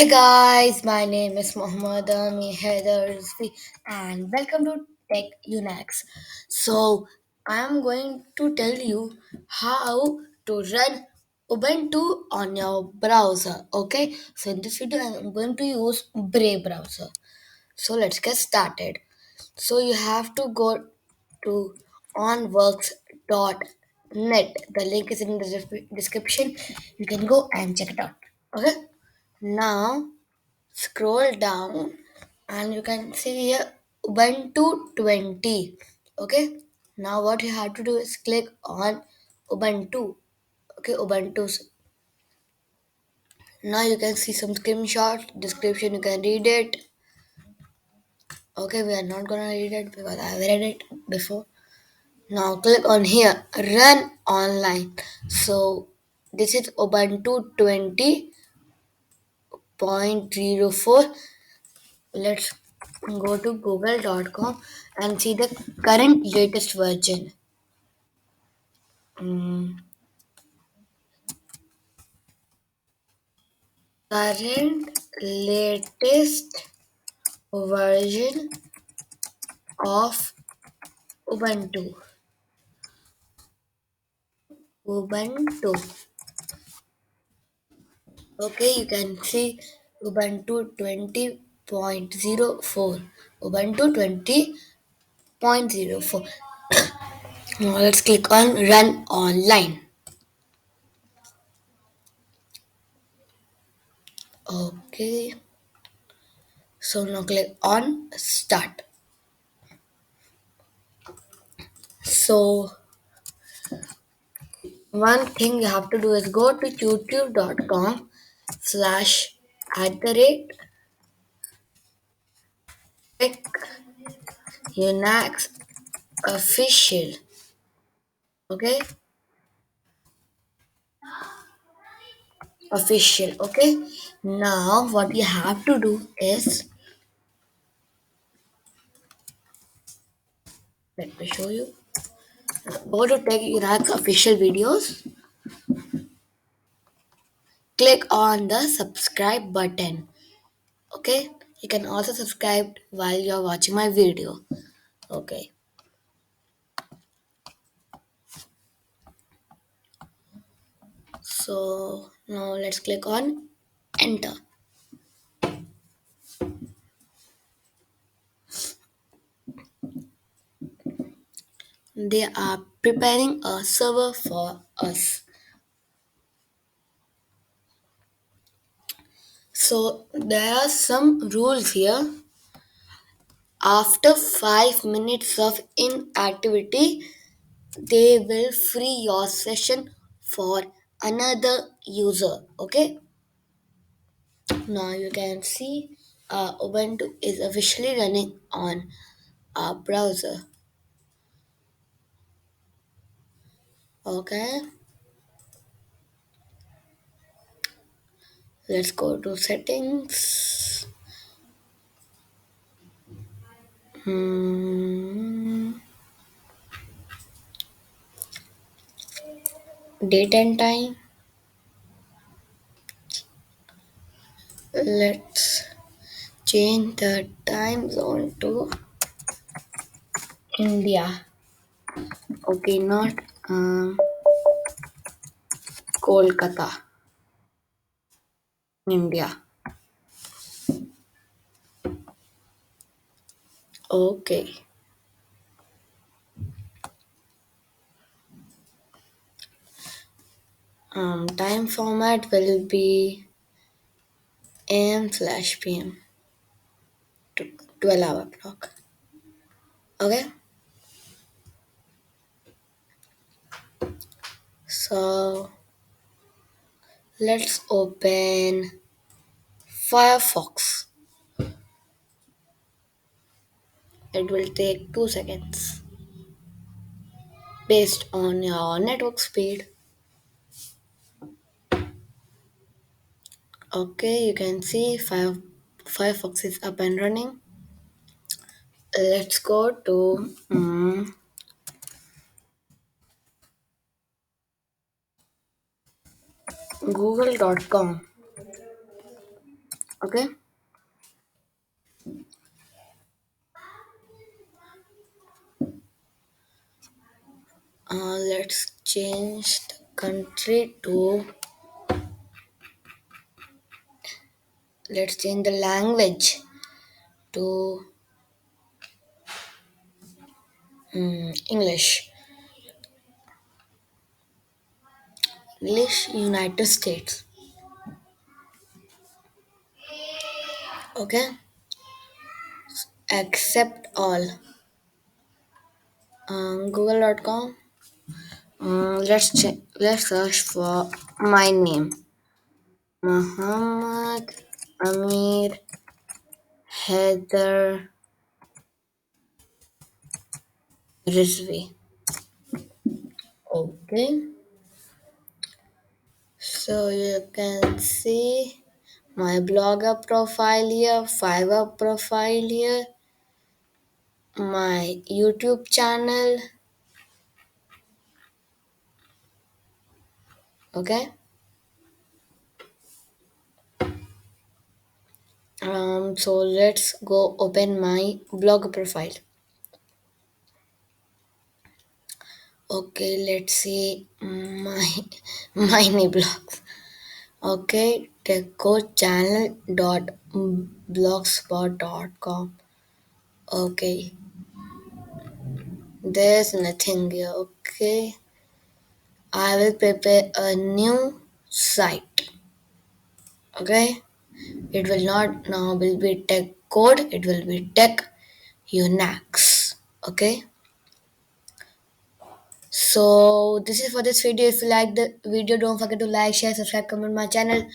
Hey guys, my name is Mohammed Ami Rizvi and welcome to Tech Unax. So, I'm going to tell you how to run Ubuntu on your browser. Okay, so in this video, I'm going to use Brave browser. So, let's get started. So, you have to go to onworks.net. The link is in the description. You can go and check it out. Okay, now scroll down and you can see here Ubuntu 20. Okay, now what you have to do is click on Ubuntu. Okay, Ubuntu. Now you can see some screenshot description, you can read it. Okay, we are not gonna read it because I have read it before. Now click on here, run online. So this is Ubuntu 20.04. Let's go to google.com and see the current latest version. Mm, Current latest version of Ubuntu. Ubuntu. Okay, you can see Ubuntu 20.04. Ubuntu 20.04. Now let's click on run online. Okay, so now click on start. So one thing you have to do is go to youtube.com/@ tech Unax official. Okay, official. Okay, now what you have to do is, let me show you. Go to Tech Unax official videos. Click on the subscribe button. Okay, you can also subscribe while you're watching my video. Okay, so now let's click on enter. They are preparing a server for us. So there are some rules here. After 5 minutes of inactivity, they will free your session for another user. Okay. Now you can see Ubuntu is officially running on our browser. Okay. Let's go to settings. Hmm. Date and time. Let's change the time zone to India. Okay, not um, Kolkata, India. Okay. Time format will be AM/PM to 12-hour block. Okay. So let's open Firefox. It will take 2 seconds based on your network speed. Okay, you can see Firefox is up and running. Let's go to google.com. Okay. Let's change the country to. Let's change the language to English. English, United States. Okay. Accept all. Google.com. Let's search for my name. Muhammad Amir Heather Rizvi. Okay. So you can see my blogger profile here, Fiverr profile here, my YouTube channel. Okay. So let's go open my blog profile. Okay, let's see my my new blogs. Okay, techcoachannel.blogspot.com. Okay, there's nothing here. Okay, I will prepare a new site. Okay, it will not now will be tech code. It will be tech Unix. Okay. So this is for this video. If you like the video, don't forget to like, share, subscribe, comment my channel.